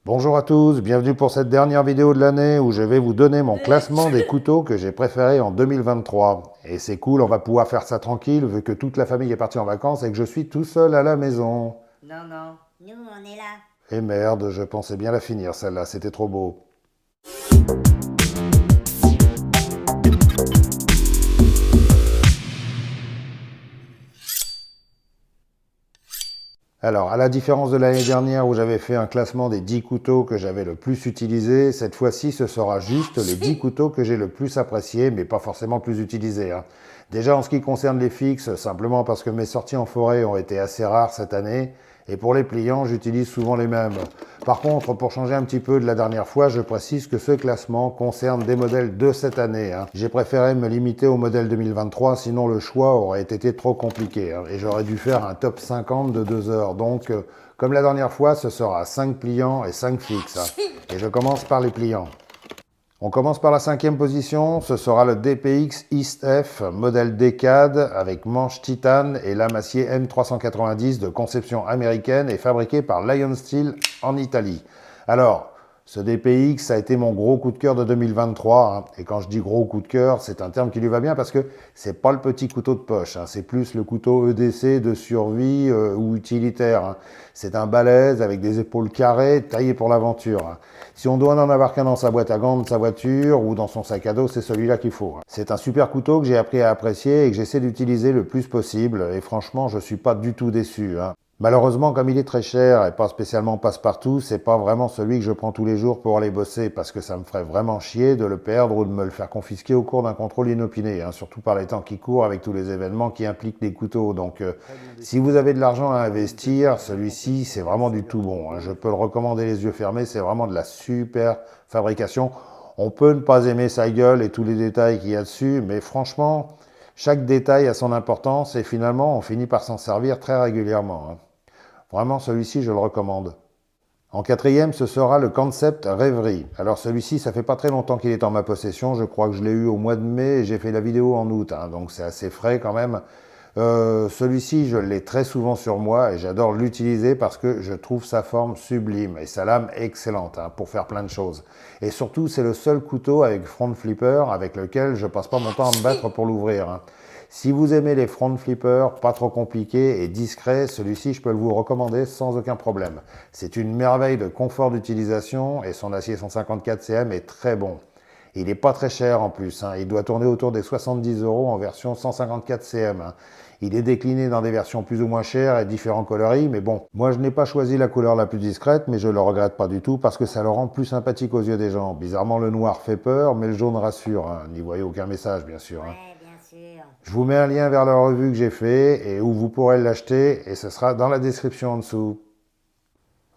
Bonjour à tous, bienvenue pour cette dernière vidéo de l'année où je vais vous donner mon classement des couteaux que j'ai préférés en 2023. Et c'est cool, on va pouvoir faire ça tranquille vu que toute la famille est partie en vacances et que je suis tout seul à la maison. Non, non, nous on est là. Et merde, je pensais bien la finir celle-là, c'était trop beau. Alors, à la différence de l'année dernière où j'avais fait un classement des 10 couteaux que j'avais le plus utilisés, cette fois-ci ce sera juste les 10 couteaux que j'ai le plus appréciés, mais pas forcément le plus utilisés, hein. Déjà en ce qui concerne les fixes, simplement parce que mes sorties en forêt ont été assez rares cette année, et pour les pliants, j'utilise souvent les mêmes. Par contre, pour changer un petit peu de la dernière fois, je précise que ce classement concerne des modèles de cette année, hein. J'ai préféré me limiter au modèle 2023, sinon le choix aurait été trop compliqué, hein, et j'aurais dû faire un top 50 de 2 heures. Donc, comme la dernière fois, ce sera 5 pliants et 5 fixes, hein. Et je commence par les pliants. On commence par la cinquième position, ce sera le DPX East F, modèle Decade, avec manche titane et lame acier M390 de conception américaine et fabriqué par Lion Steel en Italie. Alors, ce DPX a été mon gros coup de cœur de 2023, hein. Et quand je dis gros coup de cœur, c'est un terme qui lui va bien parce que c'est pas le petit couteau de poche, hein. C'est plus le couteau EDC de survie ou utilitaire, hein. C'est un balèze avec des épaules carrées, taillé pour l'aventure, hein. Si on doit en avoir qu'un dans sa boîte à gants de sa voiture ou dans son sac à dos, c'est celui-là qu'il faut, hein. C'est un super couteau que j'ai appris à apprécier et que j'essaie d'utiliser le plus possible. Et franchement, je suis pas du tout déçu, hein. Malheureusement, comme il est très cher et pas spécialement passe-partout, c'est pas vraiment celui que je prends tous les jours pour aller bosser parce que ça me ferait vraiment chier de le perdre ou de me le faire confisquer au cours d'un contrôle inopiné, hein, surtout par les temps qui courent avec tous les événements qui impliquent des couteaux. Donc, si vous avez de l'argent à investir, celui-ci, c'est vraiment du tout bon, hein. Je peux le recommander les yeux fermés, c'est vraiment de la super fabrication. On peut ne pas aimer sa gueule et tous les détails qu'il y a dessus, mais franchement, chaque détail a son importance et finalement, on finit par s'en servir très régulièrement, hein. Vraiment, celui-ci, je le recommande. En quatrième, ce sera le concept Rêverie. Alors celui-ci, ça fait pas très longtemps qu'il est en ma possession. Je crois que je l'ai eu au mois de mai et j'ai fait la vidéo en août, hein, donc c'est assez frais quand même. Celui-ci, je l'ai très souvent sur moi et j'adore l'utiliser parce que je trouve sa forme sublime et sa lame excellente, hein, pour faire plein de choses. Et surtout, c'est le seul couteau avec front flipper avec lequel je passe pas mon temps à me battre pour l'ouvrir, hein. Si vous aimez les front flippers, pas trop compliqués et discrets, celui-ci je peux vous recommander sans aucun problème. C'est une merveille de confort d'utilisation et son acier 154 cm est très bon. Il n'est pas très cher en plus, hein. Il doit tourner autour des 70 € en version 154 cm, hein. Il est décliné dans des versions plus ou moins chères et différents coloris, mais bon, moi je n'ai pas choisi la couleur la plus discrète, mais je le regrette pas du tout parce que ça le rend plus sympathique aux yeux des gens. Bizarrement, le noir fait peur, mais le jaune rassure, hein. N'y voyez aucun message, bien sûr, hein. Ouais, bien sûr. Je vous mets un lien vers la revue que j'ai fait et où vous pourrez l'acheter et ce sera dans la description en dessous.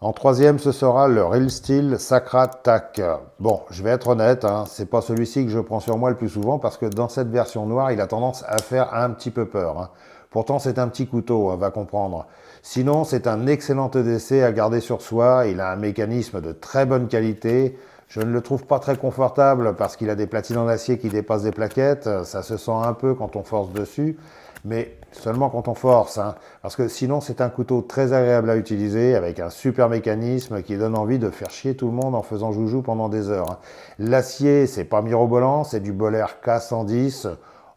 En troisième, ce sera le Real Steel Sacra Tac. Bon, je vais être honnête, hein, c'est pas celui-ci que je prends sur moi le plus souvent parce que dans cette version noire, il a tendance à faire un petit peu peur, hein. Pourtant, c'est un petit couteau, hein, va comprendre. Sinon, c'est un excellent EDC à garder sur soi. Il a un mécanisme de très bonne qualité. Je ne le trouve pas très confortable parce qu'il a des platines en acier qui dépassent des plaquettes. Ça se sent un peu quand on force dessus, mais seulement quand on force, hein, parce que sinon c'est un couteau très agréable à utiliser avec un super mécanisme qui donne envie de faire chier tout le monde en faisant joujou pendant des heures, hein. L'acier, c'est pas mirobolant, c'est du Boler K110.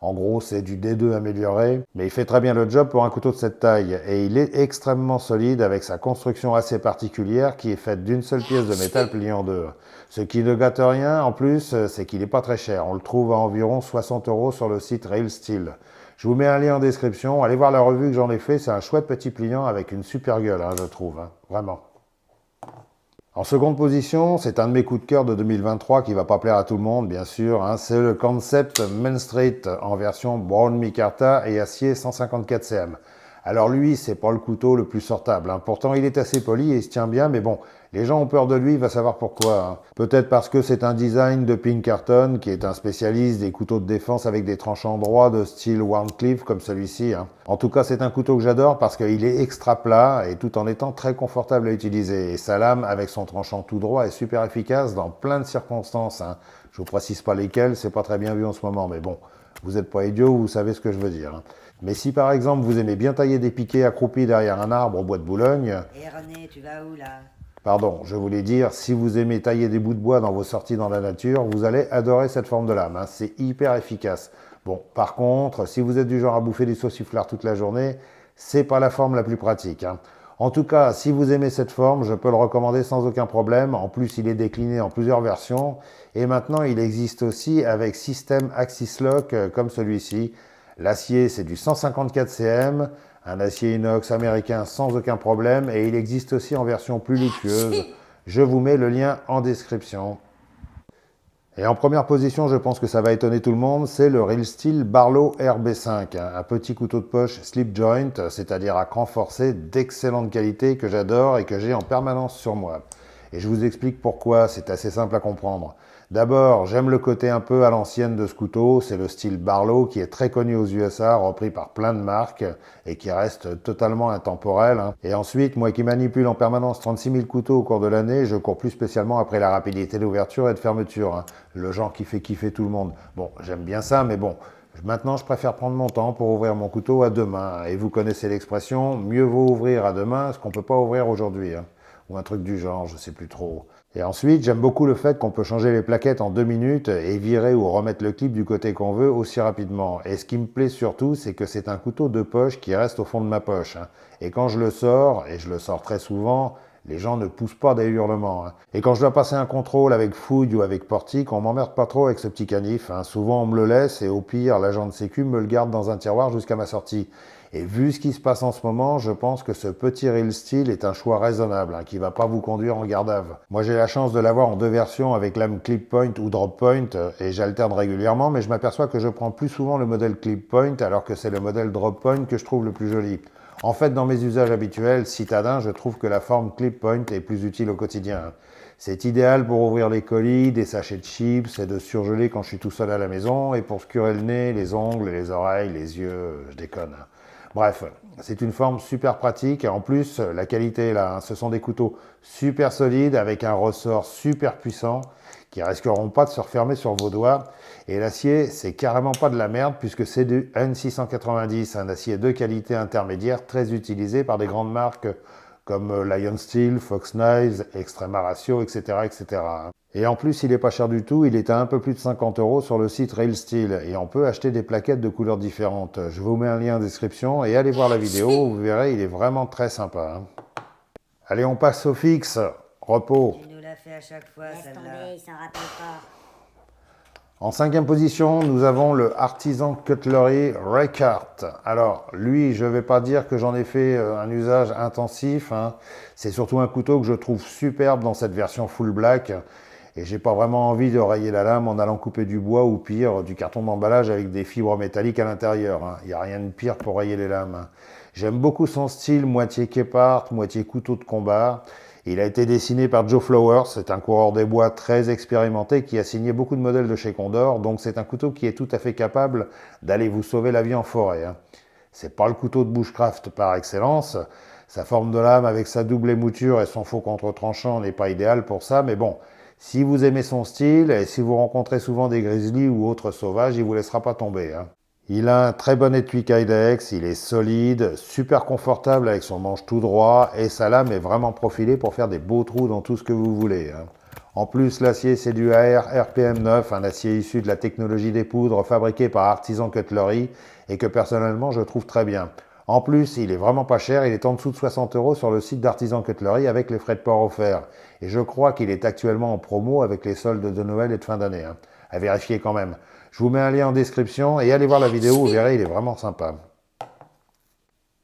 En gros, c'est du D2 amélioré, mais il fait très bien le job pour un couteau de cette taille. Et il est extrêmement solide avec sa construction assez particulière qui est faite d'une seule pièce de métal pliée en deux. Ce qui ne gâte rien en plus, c'est qu'il n'est pas très cher. On le trouve à environ 60 € sur le site Real Steel. Je vous mets un lien en description. Allez voir la revue que j'en ai fait. C'est un chouette petit pliant avec une super gueule, hein, je trouve, hein, vraiment. En seconde position, c'est un de mes coups de cœur de 2023 qui va pas plaire à tout le monde, bien sûr, hein. C'est le concept Main Street en version Brown Micarta et acier 154 cm. Alors lui, c'est pas le couteau le plus sortable, hein. Pourtant, il est assez poli et il se tient bien, mais bon, les gens ont peur de lui, il va savoir pourquoi, hein. Peut-être parce que c'est un design de Pinkerton, qui est un spécialiste des couteaux de défense avec des tranchants droits de style Wharncliffe comme celui-ci, hein. En tout cas, c'est un couteau que j'adore parce qu'il est extra plat et tout en étant très confortable à utiliser. Et sa lame, avec son tranchant tout droit, est super efficace dans plein de circonstances, hein. Je vous précise pas lesquelles, c'est pas très bien vu en ce moment, mais bon, vous n'êtes pas idiot, vous savez ce que je veux dire, hein. Mais si par exemple vous aimez bien tailler des piquets accroupis derrière un arbre au bois de Boulogne, Et René, tu vas où là? Pardon, je voulais dire, si vous aimez tailler des bouts de bois dans vos sorties dans la nature, vous allez adorer cette forme de lame, hein. C'est hyper efficace. Bon, par contre, si vous êtes du genre à bouffer du sauciflard toute la journée, c'est pas la forme la plus pratique, hein. En tout cas, si vous aimez cette forme, je peux le recommander sans aucun problème. En plus, il est décliné en plusieurs versions. Et maintenant, il existe aussi avec système Axis Lock comme celui-ci. L'acier, c'est du 154 cm, un acier inox américain sans aucun problème. Et il existe aussi en version plus luxueuse. Je vous mets le lien en description. Et en première position, je pense que ça va étonner tout le monde, c'est le Real Steel Barlow RB5, un petit couteau de poche slip joint, c'est-à-dire à cran forcé d'excellente qualité que j'adore et que j'ai en permanence sur moi. Et je vous explique pourquoi, c'est assez simple à comprendre. D'abord, j'aime le côté un peu à l'ancienne de ce couteau, c'est le style Barlow qui est très connu aux USA, repris par plein de marques et qui reste totalement intemporel, hein. Et ensuite, moi qui manipule en permanence 36 000 couteaux au cours de l'année, je cours plus spécialement après la rapidité d'ouverture et de fermeture, hein. Le genre qui fait kiffer tout le monde. Bon, j'aime bien ça, mais bon, maintenant je préfère prendre mon temps pour ouvrir mon couteau à deux mains. Et vous connaissez l'expression, mieux vaut ouvrir à deux mains ce qu'on ne peut pas ouvrir aujourd'hui, hein. Ou un truc du genre, je sais plus trop. Et ensuite, j'aime beaucoup le fait qu'on peut changer les plaquettes en 2 minutes et virer ou remettre le clip du côté qu'on veut aussi rapidement. Et ce qui me plaît surtout, c'est que c'est un couteau de poche qui reste au fond de ma poche, hein. Et quand je le sors, et je le sors très souvent, les gens ne poussent pas des hurlements, hein. Et quand je dois passer un contrôle avec fouille ou avec portique, on m'emmerde pas trop avec ce petit canif, hein. Souvent on me le laisse et au pire, l'agent de sécu me le garde dans un tiroir jusqu'à ma sortie. Et vu ce qui se passe en ce moment, je pense que ce petit Real Steel est un choix raisonnable, hein, qui ne va pas vous conduire en garde à vue. Moi j'ai la chance de l'avoir en deux versions avec lame clip point ou drop point et j'alterne régulièrement, mais je m'aperçois que je prends plus souvent le modèle clip point alors que c'est le modèle drop point que je trouve le plus joli. En fait, dans mes usages habituels, citadins, je trouve que la forme clip point est plus utile au quotidien. C'est idéal pour ouvrir les colis, des sachets de chips et de surgeler quand je suis tout seul à la maison et pour se curer le nez, les ongles, les oreilles, les yeux, je déconne. Bref, c'est une forme super pratique et en plus, la qualité est là, hein. Ce sont des couteaux super solides avec un ressort super puissant qui risqueront pas de se refermer sur vos doigts. Et l'acier, c'est carrément pas de la merde puisque c'est du N690, un acier de qualité intermédiaire très utilisé par des grandes marques comme Lion Steel, Fox Knives, Extrema Ratio, etc., etc. Et en plus, il n'est pas cher du tout, il est à un peu plus de 50 € sur le site Real Steel et on peut acheter des plaquettes de couleurs différentes. Je vous mets un lien en description et allez voir la vidéo, vous verrez, il est vraiment très sympa, hein. Allez, on passe au fixe, repos. Tu nous l'as fait à chaque fois, celle-là. Il s'en rappelle pas. En cinquième position, nous avons le Artisan Cutlery Reichardt. Alors, lui, je ne vais pas dire que j'en ai fait un usage intensif, hein. C'est surtout un couteau que je trouve superbe dans cette version full black. Et j'ai pas vraiment envie de rayer la lame en allant couper du bois ou pire, du carton d'emballage avec des fibres métalliques à l'intérieur, hein. Il n'y a rien de pire pour rayer les lames, hein. J'aime beaucoup son style, moitié Kepart, moitié couteau de combat. Il a été dessiné par Joe Flowers, c'est un coureur des bois très expérimenté qui a signé beaucoup de modèles de chez Condor, donc c'est un couteau qui est tout à fait capable d'aller vous sauver la vie en forêt, hein. C'est pas le couteau de bushcraft par excellence, sa forme de lame avec sa double émouture et son faux contre-tranchant n'est pas idéal pour ça, mais bon, si vous aimez son style et si vous rencontrez souvent des grizzlies ou autres sauvages, il vous laissera pas tomber, hein. Il a un très bon étui Kydex, il est solide, super confortable avec son manche tout droit et sa lame est vraiment profilée pour faire des beaux trous dans tout ce que vous voulez, hein. En plus, l'acier c'est du AR RPM9, un acier issu de la technologie des poudres fabriqué par Artisan Cutlery et que personnellement je trouve très bien. En plus, il est vraiment pas cher, il est en dessous de 60 € sur le site d'Artisan Cutlery avec les frais de port offerts. Et je crois qu'il est actuellement en promo avec les soldes de Noël et de fin d'année, hein. À vérifier quand même. Je vous mets un lien en description et allez voir la vidéo, vous verrez, il est vraiment sympa.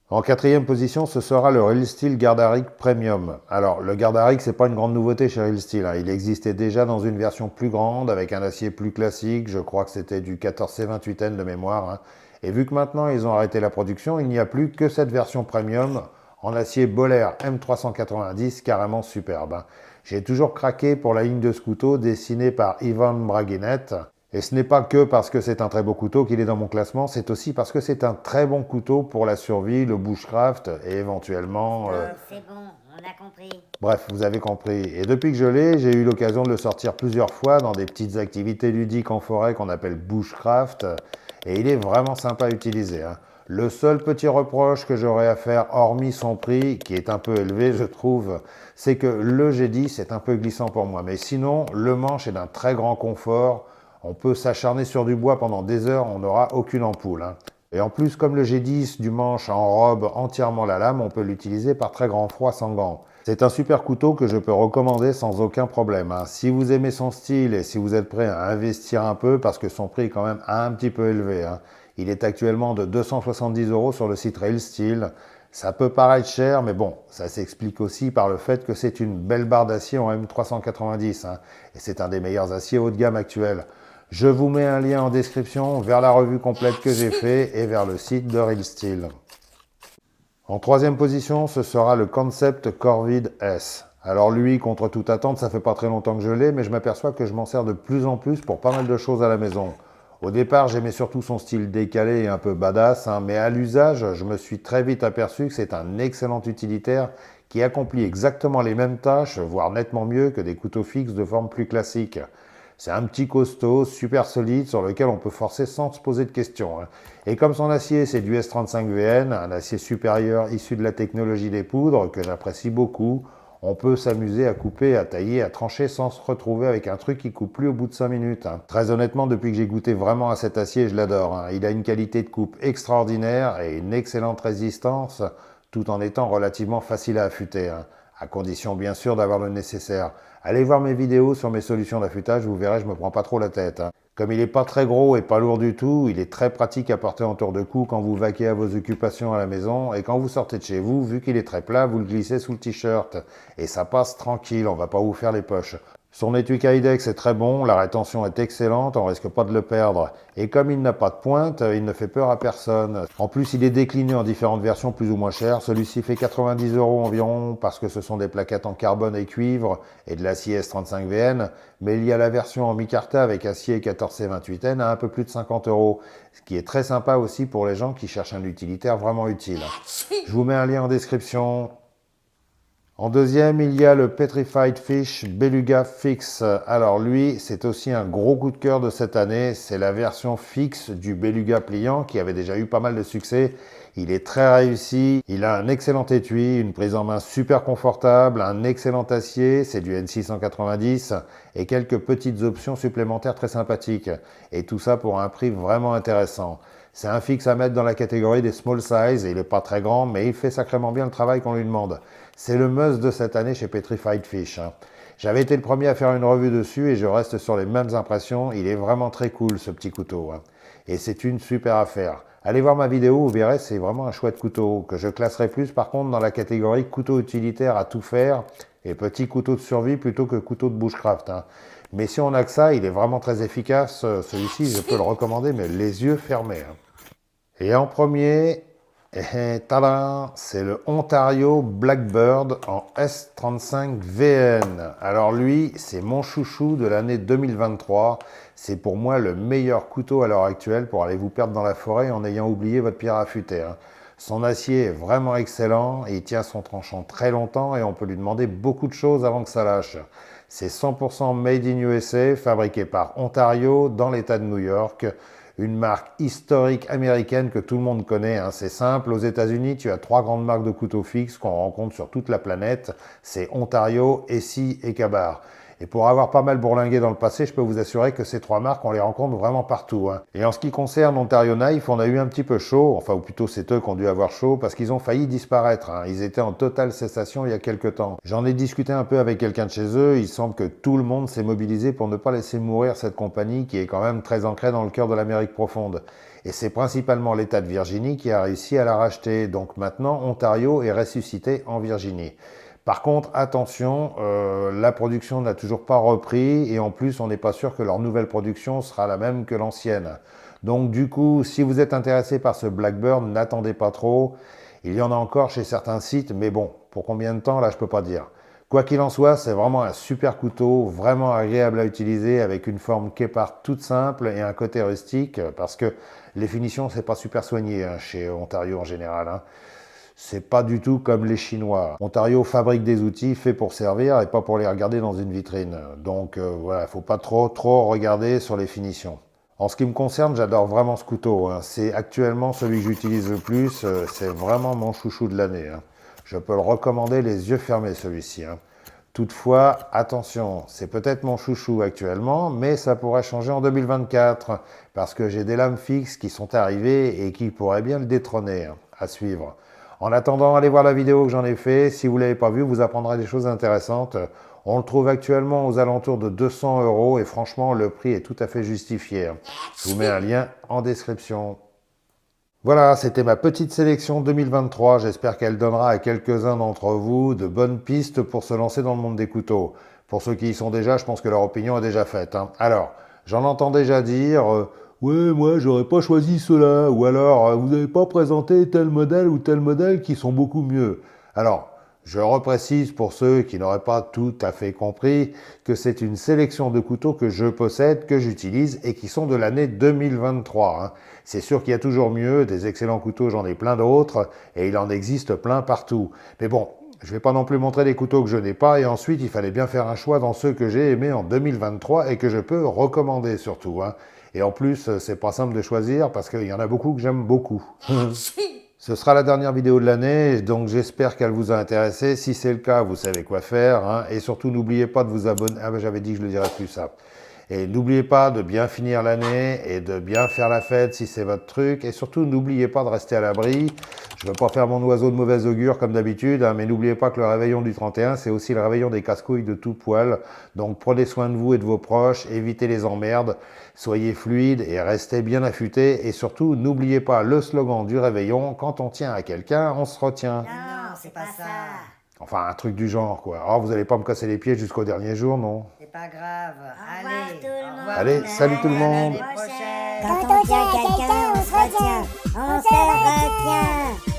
En quatrième position, ce sera le Real Steel Gardaric Premium. Alors, le Gardaric, c'est pas une grande nouveauté chez Real Steel, hein. Il existait déjà dans une version plus grande, avec un acier plus classique. Je crois que c'était du 14C28N de mémoire, hein. Et vu que maintenant, ils ont arrêté la production, il n'y a plus que cette version Premium en acier Boller M390, carrément superbe, hein. J'ai toujours craqué pour la ligne de ce couteau dessinée par Ivan Braguinette. Et ce n'est pas que parce que c'est un très beau couteau qu'il est dans mon classement, c'est aussi parce que c'est un très bon couteau pour la survie, le bushcraft et éventuellement... C'est bon, on a compris. Bref, vous avez compris. Et depuis que je l'ai, j'ai eu l'occasion de le sortir plusieurs fois dans des petites activités ludiques en forêt qu'on appelle bushcraft. Et il est vraiment sympa à utiliser, hein. Le seul petit reproche que j'aurais à faire, hormis son prix, qui est un peu élevé, je trouve, c'est que le G10 est un peu glissant pour moi. Mais sinon, le manche est d'un très grand confort. On peut s'acharner sur du bois pendant des heures, on n'aura aucune ampoule, hein. Et en plus, comme le G10 du manche enrobe entièrement la lame, on peut l'utiliser par très grand froid sans gants. C'est un super couteau que je peux recommander sans aucun problème, hein. Si vous aimez son style et si vous êtes prêt à investir un peu, parce que son prix est quand même un petit peu élevé, hein. Il est actuellement de 270 € sur le site Railsteel. Ça peut paraître cher, mais bon, ça s'explique aussi par le fait que c'est une belle barre d'acier en M390, hein, et c'est un des meilleurs aciers haut de gamme actuels. Je vous mets un lien en description vers la revue complète que j'ai fait et vers le site de Railsteel. En troisième position, ce sera le Concept Corvid S. Alors lui, contre toute attente, ça fait pas très longtemps que je l'ai, mais je m'aperçois que je m'en sers de plus en plus pour pas mal de choses à la maison. Au départ, j'aimais surtout son style décalé et un peu badass, hein, mais à l'usage, je me suis très vite aperçu que c'est un excellent utilitaire qui accomplit exactement les mêmes tâches, voire nettement mieux que des couteaux fixes de forme plus classique. C'est un petit costaud, super solide, sur lequel on peut forcer sans se poser de questions, hein. Et comme son acier, c'est du S35VN, un acier supérieur issu de la technologie des poudres, que j'apprécie beaucoup, on peut s'amuser à couper, à tailler, à trancher sans se retrouver avec un truc qui coupe plus au bout de 5 minutes, hein. Très honnêtement, depuis que j'ai goûté vraiment à cet acier, je l'adore, hein. Il a une qualité de coupe extraordinaire et une excellente résistance, tout en étant relativement facile à affûter, hein. À condition bien sûr d'avoir le nécessaire. Allez voir mes vidéos sur mes solutions d'affûtage, vous verrez, je me prends pas trop la tête, hein. Comme il n'est pas très gros et pas lourd du tout, il est très pratique à porter en tour de cou quand vous vaquez à vos occupations à la maison, et quand vous sortez de chez vous, vu qu'il est très plat, vous le glissez sous le t-shirt et ça passe tranquille, on va pas vous faire les poches. Son étui Kydex est très bon, la rétention est excellente, on risque pas de le perdre. Et comme il n'a pas de pointe, il ne fait peur à personne. En plus, il est décliné en différentes versions plus ou moins chères. Celui-ci fait 90 € environ parce que ce sont des plaquettes en carbone et cuivre et de l'acier S35VN. Mais il y a la version en micarta avec acier 14C28N à un peu plus de 50 €. Ce qui est très sympa aussi pour les gens qui cherchent un utilitaire vraiment utile. Je vous mets un lien en description. En deuxième, il y a le Petrified Fish Beluga Fix. Alors lui, c'est aussi un gros coup de cœur de cette année. C'est la version fixe du Beluga pliant qui avait déjà eu pas mal de succès. Il est très réussi, il a un excellent étui, une prise en main super confortable, un excellent acier, c'est du N690 et quelques petites options supplémentaires très sympathiques. Et tout ça pour un prix vraiment intéressant. C'est un fixe à mettre dans la catégorie des small size et il n'est pas très grand, mais il fait sacrément bien le travail qu'on lui demande. C'est le must de cette année chez Petrified Fish, hein. J'avais été le premier à faire une revue dessus et je reste sur les mêmes impressions. Il est vraiment très cool ce petit couteau, hein. Et c'est une super affaire. Allez voir ma vidéo, vous verrez, c'est vraiment un chouette couteau que je classerai plus par contre dans la catégorie couteau utilitaire à tout faire et petit couteau de survie plutôt que couteau de bushcraft, hein. Mais si on a que ça, il est vraiment très efficace. Celui-ci, je peux le recommander, mais les yeux fermés, hein. Et en premier, tadam, c'est le Ontario Blackbird en S35VN. Alors lui, c'est mon chouchou de l'année 2023. C'est pour moi le meilleur couteau à l'heure actuelle pour aller vous perdre dans la forêt en ayant oublié votre pierre à affûter, hein. Son acier est vraiment excellent, il tient son tranchant très longtemps et on peut lui demander beaucoup de choses avant que ça lâche. C'est 100% made in USA, fabriqué par Ontario dans l'État de New York. Une marque historique américaine que tout le monde connaît, hein. C'est simple, aux États-Unis, tu as 3 grandes marques de couteaux fixes qu'on rencontre sur toute la planète. C'est Ontario, Essie et Ka-Bar. Et pour avoir pas mal bourlingué dans le passé, je peux vous assurer que ces 3 marques, on les rencontre vraiment partout, hein. Et en ce qui concerne Ontario Knife, on a eu un petit peu chaud, enfin ou plutôt c'est eux qui ont dû avoir chaud, parce qu'ils ont failli disparaître, hein. Ils étaient en totale cessation il y a quelques temps. J'en ai discuté un peu avec quelqu'un de chez eux, il semble que tout le monde s'est mobilisé pour ne pas laisser mourir cette compagnie qui est quand même très ancrée dans le cœur de l'Amérique profonde. Et c'est principalement l'État de Virginie qui a réussi à la racheter, donc maintenant Ontario est ressuscité en Virginie. Par contre, attention, la production n'a toujours pas repris et en plus, on n'est pas sûr que leur nouvelle production sera la même que l'ancienne. Donc du coup, si vous êtes intéressé par ce Blackbird, n'attendez pas trop. Il y en a encore chez certains sites, mais bon, pour combien de temps, là, je peux pas dire. Quoi qu'il en soit, c'est vraiment un super couteau, vraiment agréable à utiliser avec une forme Kepart toute simple et un côté rustique parce que les finitions, c'est pas super soigné, hein, chez Ontario en général, hein. C'est pas du tout comme les Chinois. Ontario fabrique des outils faits pour servir et pas pour les regarder dans une vitrine. Donc voilà, faut pas trop regarder sur les finitions. En ce qui me concerne, j'adore vraiment ce couteau, hein. C'est actuellement celui que j'utilise le plus, c'est vraiment mon chouchou de l'année, hein. Je peux le recommander les yeux fermés celui-ci, hein. Toutefois, attention, c'est peut-être mon chouchou actuellement, mais ça pourrait changer en 2024, parce que j'ai des lames fixes qui sont arrivées et qui pourraient bien le détrôner, hein, à suivre. En attendant, allez voir la vidéo que j'en ai fait. Si vous ne l'avez pas vue, vous apprendrez des choses intéressantes. On le trouve actuellement aux alentours de 200 € et franchement, le prix est tout à fait justifié. Je vous mets un lien en description. Voilà, c'était ma petite sélection 2023. J'espère qu'elle donnera à quelques-uns d'entre vous de bonnes pistes pour se lancer dans le monde des couteaux. Pour ceux qui y sont déjà, je pense que leur opinion est déjà faite, hein. Alors, j'en entends déjà dire ouais, moi, j'aurais pas choisi cela. Ou alors, vous n'avez pas présenté tel modèle ou tel modèle qui sont beaucoup mieux. Alors, je reprécise pour ceux qui n'auraient pas tout à fait compris que c'est une sélection de couteaux que je possède, que j'utilise et qui sont de l'année 2023, hein. C'est sûr qu'il y a toujours mieux, des excellents couteaux, j'en ai plein d'autres et il en existe plein partout. Mais bon, je ne vais pas non plus montrer des couteaux que je n'ai pas et ensuite il fallait bien faire un choix dans ceux que j'ai aimés en 2023 et que je peux recommander surtout, hein. Et en plus, c'est pas simple de choisir parce qu'il y en a beaucoup que j'aime beaucoup. Ce sera la dernière vidéo de l'année, donc j'espère qu'elle vous a intéressé. Si c'est le cas, vous savez quoi faire, hein. Et surtout, n'oubliez pas de vous abonner. Ah ben j'avais dit que je le dirais plus ça. Et n'oubliez pas de bien finir l'année et de bien faire la fête si c'est votre truc. Et surtout, n'oubliez pas de rester à l'abri. Je ne veux pas faire mon oiseau de mauvais augure comme d'habitude, hein, mais n'oubliez pas que le réveillon du 31, c'est aussi le réveillon des casse-couilles de tout poil. Donc prenez soin de vous et de vos proches, évitez les emmerdes, soyez fluides et restez bien affûtés. Et surtout, n'oubliez pas le slogan du réveillon, quand on tient à quelqu'un, on se retient. Non, c'est pas ça. Enfin, un truc du genre, quoi. Alors, vous n'allez pas me casser les pieds jusqu'au dernier jour, non? C'est pas grave. Au revoir Allez, tout le au monde. revoir. Allez, salut tout le monde. À l'année prochaine. Quand on tient quelqu'un, on se retient. On se retient.